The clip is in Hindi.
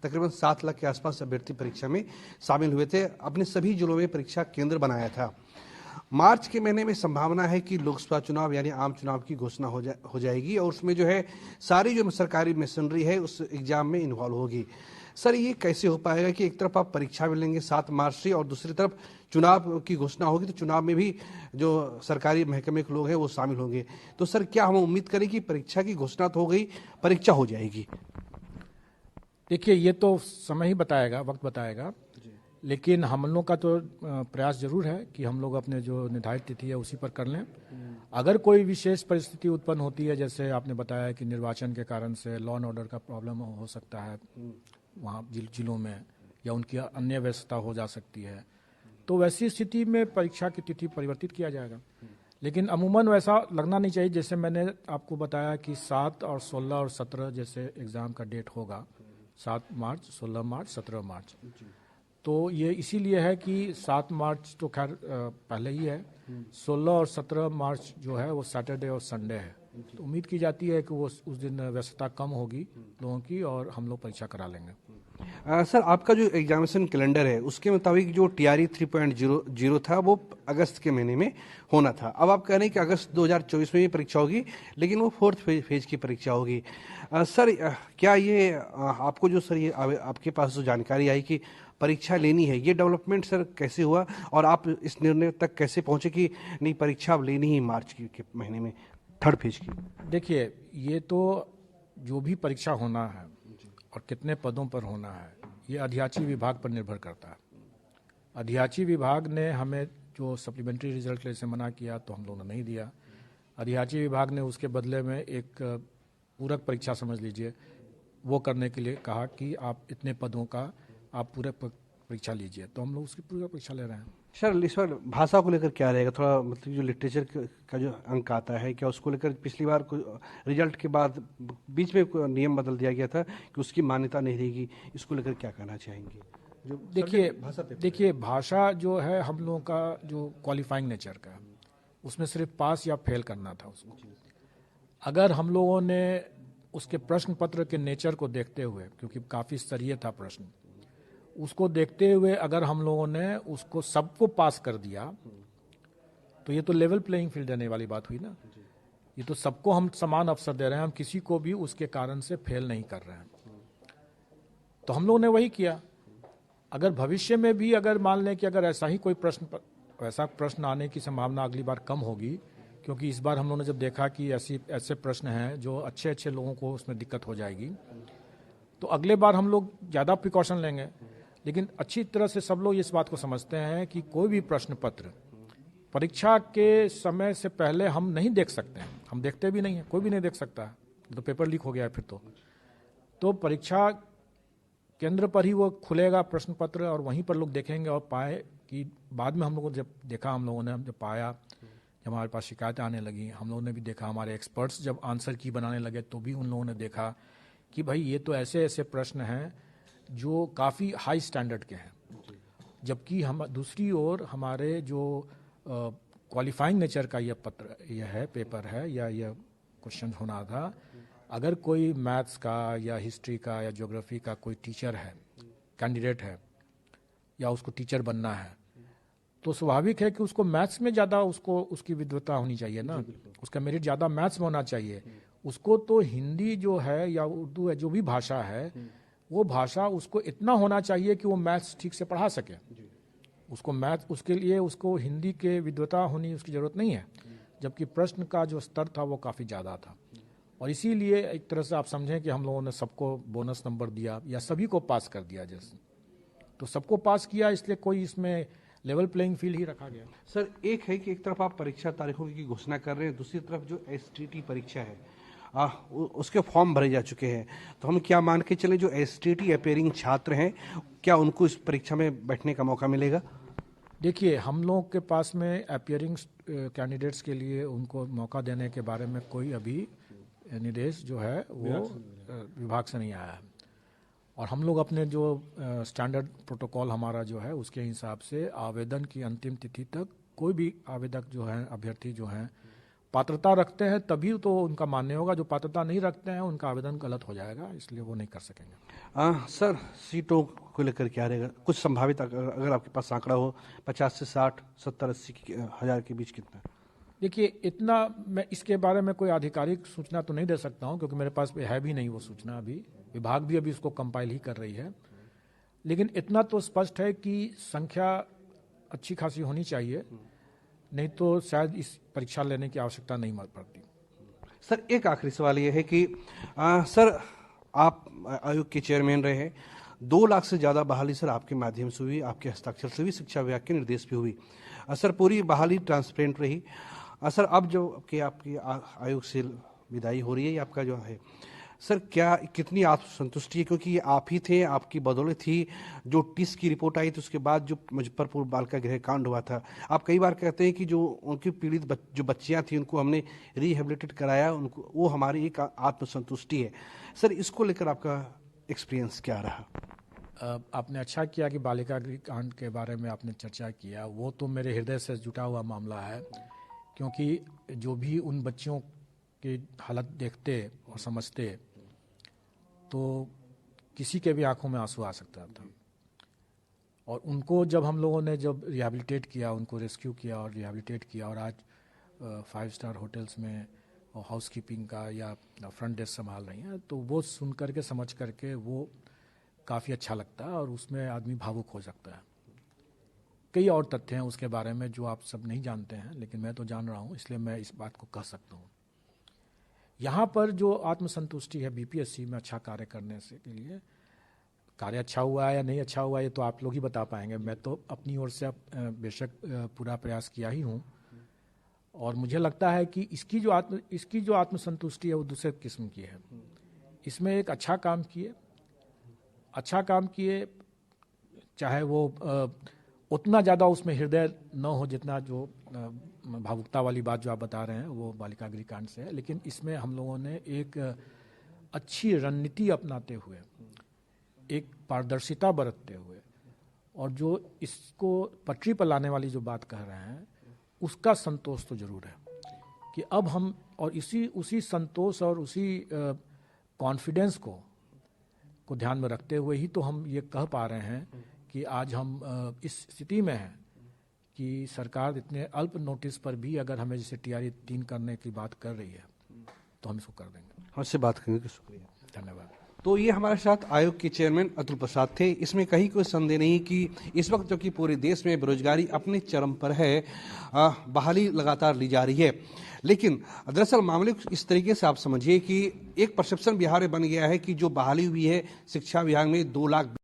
तकरीबन 7 लाख के आसपास अभ्यर्थी परीक्षा में शामिल हुए थे। अपने सभी जिलों में परीक्षा केंद्र बनाया था। मार्च के महीने में संभावना है कि लोकसभा चुनाव यानी आम चुनाव की घोषणा हो जाएगी और उसमें जो है सारी जो सरकारी मशीनरी है उस एग्जाम में इन्वॉल्व होगी। सर, ये कैसे हो पाएगा कि एक तरफ आप परीक्षा में लेंगे 7 मार्च से और दूसरी तरफ चुनाव की घोषणा होगी, तो चुनाव में भी जो सरकारी महकमे के लोग हैं वो शामिल होंगे। तो सर, क्या हम उम्मीद करें कि परीक्षा की घोषणा तो हो गई, परीक्षा हो जाएगी? देखिए, ये तो समय ही बताएगा, वक्त बताएगा, लेकिन हम लोग का तो प्रयास जरूर है कि हम लोग अपने जो निर्धारित तिथि है उसी पर कर लें। अगर कोई विशेष परिस्थिति उत्पन्न होती है, जैसे आपने बताया कि निर्वाचन के कारण से लॉ एंड ऑर्डर का प्रॉब्लम हो सकता है वहाँ जिलों में, या उनकी अन्य व्यवस्था हो जा सकती है, तो वैसी स्थिति में परीक्षा की तिथि परिवर्तित किया जाएगा। लेकिन अमूमन वैसा लगना नहीं चाहिए। जैसे मैंने आपको बताया कि 7 और 16 और 17 जैसे एग्ज़ाम का डेट होगा, 7 मार्च, 16 मार्च, 17 मार्च। तो ये इसीलिए है कि 7 मार्च तो खैर पहले ही है, 16 और 17 मार्च जो है वो सैटरडे और संडे है। तो उम्मीद की जाती है कि वो उस दिन व्यस्तता कम होगी लोगों की और हम लोग परीक्षा करा लेंगे। सर, आपका जो एग्जामिनेशन कैलेंडर है उसके मुताबिक जो TRE 3.0 था वो अगस्त के महीने में होना था। अब आप कह रहे हैं कि अगस्त 2024 में भी परीक्षा होगी, लेकिन वो 4th फेज की परीक्षा होगी। सर, क्या ये आपको जो सर ये आपके पास जो जानकारी आई कि परीक्षा लेनी है, ये डेवलपमेंट सर कैसे हुआ और आप इस निर्णय तक कैसे पहुंचे कि नहीं परीक्षा अब लेनी ही मार्च के महीने में 3rd फेज की? देखिए, ये तो जो भी परीक्षा होना है और कितने पदों पर होना है, ये अध्याची विभाग पर निर्भर करता है। अध्याची विभाग ने हमें जो सप्लीमेंट्री रिजल्ट के लिए से मना किया तो हम लोगों ने नहीं दिया। अध्याची विभाग ने उसके बदले में एक पूरक परीक्षा समझ लीजिए वो करने के लिए कहा कि आप इतने पदों का आप पूरे परीक्षा लीजिए, तो हम लोग उसकी पूरी परीक्षा ले रहे हैं। सर, इस बार भाषा को लेकर क्या रहेगा? थोड़ा मतलब जो लिटरेचर का जो अंक आता है, क्या उसको लेकर पिछली बार रिजल्ट के बाद बीच में कोई नियम बदल दिया गया था कि उसकी मान्यता नहीं रहेगी, इसको लेकर क्या कहना चाहेंगे? जो देखिए भाषा जो है हम लोगों का जो क्वालिफाइंग नेचर का, उसमें सिर्फ पास या फेल करना था उसको। अगर हम लोगों ने उसके प्रश्न पत्र के नेचर को देखते हुए, क्योंकि काफ़ी स्तरीय था प्रश्न, उसको देखते हुए अगर हम लोगों ने उसको सबको पास कर दिया तो ये तो लेवल प्लेइंग फील्ड देने वाली बात हुई ना। ये तो सबको हम समान अवसर दे रहे हैं, हम किसी को भी उसके कारण से फेल नहीं कर रहे हैं। तो हम लोगों ने वही किया। अगर भविष्य में भी अगर मान लें कि अगर ऐसा ही कोई ऐसा प्रश्न आने की संभावना अगली बार कम होगी, क्योंकि इस बार हम लोगों ने जब देखा कि ऐसे प्रश्न हैं जो अच्छे लोगों को उसमें दिक्कत हो जाएगी, तो अगले बार हम लोग ज़्यादा प्रिकॉशन लेंगे। लेकिन अच्छी तरह से सब लोग इस बात को समझते हैं कि कोई भी प्रश्न पत्र परीक्षा के समय से पहले हम नहीं देख सकते हैं, हम देखते भी नहीं हैं, कोई भी नहीं देख सकता है, तो पेपर लीक हो गया है फिर तो परीक्षा केंद्र पर ही वो खुलेगा प्रश्न पत्र और वहीं पर लोग देखेंगे और पाए कि बाद में हम लोगों ने जब देखा, हम लोगों ने जब पाया, जब हमारे पास शिकायतें आने लगी, हम लोगों ने भी देखा, हमारे एक्सपर्ट्स जब आंसर की बनाने लगे तो भी उन लोगों ने देखा कि भाई ये तो ऐसे ऐसे प्रश्न हैं जो काफ़ी हाई स्टैंडर्ड के हैं। जबकि हम दूसरी ओर हमारे जो क्वालिफाइंग नेचर का यह है पेपर है या यह क्वेश्चन होना था, अगर कोई मैथ्स का या हिस्ट्री का या ज्योग्राफी का कोई टीचर है, कैंडिडेट है या उसको टीचर बनना है, तो स्वाभाविक है कि उसको मैथ्स में ज़्यादा उसकी विद्वता होनी चाहिए ना, उसका मेरिट ज़्यादा मैथ्स में होना चाहिए। उसको तो हिंदी जो है या उर्दू है, जो भी भाषा है, वो भाषा उसको इतना होना चाहिए कि वो मैथ्स ठीक से पढ़ा सके। उसको मैथ उसके लिए उसको हिंदी के विद्वता होनी उसकी ज़रूरत नहीं है, जबकि प्रश्न का जो स्तर था वो काफ़ी ज़्यादा था। और इसीलिए एक तरह से आप समझें कि हम लोगों ने सबको बोनस नंबर दिया या सभी को पास कर दिया। जैसे तो सबको पास किया, इसलिए कोई इसमें लेवल प्लेइंग फील्ड ही रखा गया। सर, एक है कि एक तरफ आप परीक्षा तारीखों की घोषणा कर रहे हैं, दूसरी तरफ जो STT परीक्षा है उसके फॉर्म भरे जा चुके हैं, तो हम क्या मान के चले जो STT अपेयरिंग छात्र हैं, क्या उनको इस परीक्षा में बैठने का मौका मिलेगा? देखिए, हम लोगों के पास में अपेयरिंग कैंडिडेट्स के लिए उनको मौका देने के बारे में कोई अभी निर्देश जो है वो विभाग से नहीं आया है। और हम लोग अपने जो स्टैंडर्ड प्रोटोकॉल हमारा जो है उसके हिसाब से आवेदन की अंतिम तिथि तक कोई भी आवेदक जो है, अभ्यर्थी जो हैं, पात्रता रखते हैं तभी तो उनका मान्य होगा, जो पात्रता नहीं रखते हैं उनका आवेदन गलत हो जाएगा, इसलिए वो नहीं कर सकेंगे। सर सीटों को लेकर क्या रहेगा, कुछ संभावित अगर आपके पास आंकड़ा हो 50 से 60, 70, 80 हजार के बीच कितना? देखिए, इतना मैं इसके बारे में कोई आधिकारिक सूचना तो नहीं दे सकता हूं, क्योंकि मेरे पास है भी नहीं वो सूचना। अभी विभाग भी अभी उसको कंपाइल ही कर रही है, लेकिन इतना तो स्पष्ट है कि संख्या अच्छी खासी होनी चाहिए, नहीं तो शायद इस परीक्षा लेने की आवश्यकता नहीं पड़ती। सर एक आखिरी सवाल ये है कि सर आप आयोग के चेयरमैन रहे हैं, 2 लाख से ज़्यादा बहाली सर आपके माध्यम से हुई, आपके हस्ताक्षर से हुई, शिक्षा विभाग के निर्देश भी हुई। सर पूरी बहाली ट्रांसपेरेंट रही। सर अब जो आपकी आयोग से विदाई हो रही है, आपका जो है सर क्या कितनी आत्मसंतुष्टि है, क्योंकि ये आप ही थे, आपकी बदौलत थी जो टिस की रिपोर्ट आई थी, उसके बाद जो मुजफ्फरपुर बालिका गृह कांड हुआ था। आप कई बार कहते हैं कि जो उनकी पीड़ित जो बच्चियां थी उनको हमने रिहेबिलिटेट कराया, उनको वो हमारी एक आत्मसंतुष्टि है। सर इसको लेकर आपका एक्सपीरियंस क्या रहा? आपने अच्छा किया कि बालिका गृह कांड के बारे में आपने चर्चा किया, वो तो मेरे हृदय से जुटा हुआ मामला है, क्योंकि जो भी उन बच्चियों की हालत देखते और समझते तो किसी के भी आंखों में आंसू आ सकता था। और उनको जब हम लोगों ने जब रिहैबिलिटेट किया, उनको रेस्क्यू किया और रिहैबिलिटेट किया, और आज 5 स्टार होटल्स में हाउसकीपिंग का या फ्रंट डेस्क संभाल रही हैं, तो वो सुन करके समझ करके वो काफ़ी अच्छा लगता है और उसमें आदमी भावुक हो सकता है। कई और तथ्य हैं उसके बारे में जो आप सब नहीं जानते हैं, लेकिन मैं तो जान रहा हूँ, इसलिए मैं इस बात को कह सकता हूँ। यहाँ पर जो आत्मसंतुष्टि है बीपीएससी में अच्छा कार्य करने से के लिए, कार्य अच्छा हुआ है या नहीं अच्छा हुआ है ये तो आप लोग ही बता पाएंगे। मैं तो अपनी ओर से बेशक पूरा प्रयास किया ही हूँ, और मुझे लगता है कि इसकी जो आत्मसंतुष्टि है वो दूसरे किस्म की है। इसमें एक अच्छा काम किए, चाहे वो उतना ज़्यादा उसमें हृदय न हो जितना जो भावुकता वाली बात जो आप बता रहे हैं वो बालिका गृह कांड से है, लेकिन इसमें हम लोगों ने एक अच्छी रणनीति अपनाते हुए, एक पारदर्शिता बरतते हुए, और जो इसको पटरी पर लाने वाली जो बात कह रहे हैं उसका संतोष तो जरूर है कि अब हम और उसी संतोष और उसी कॉन्फिडेंस को ध्यान में रखते हुए ही तो हम ये कह पा रहे हैं कि आज हम इस स्थिति में हैं कि सरकार इतने अल्प नोटिस पर भी अगर हमें जैसे TRE 3 करने की बात कर रही है तो हम इसको कर देंगे। हमसे बात करने के शुक्रिया, धन्यवाद। तो ये हमारे साथ आयोग के चेयरमैन अतुल प्रसाद थे। इसमें कहीं कोई संदेह नहीं कि इस वक्त जो कि पूरे देश में बेरोजगारी अपने चरम पर है, बहाली लगातार ली जा रही है, लेकिन दरअसल मामले इस तरीके से आप समझिए कि एक परसेप्शन बिहार में बन गया है कि जो बहाली हुई है शिक्षा विभाग में 2 लाख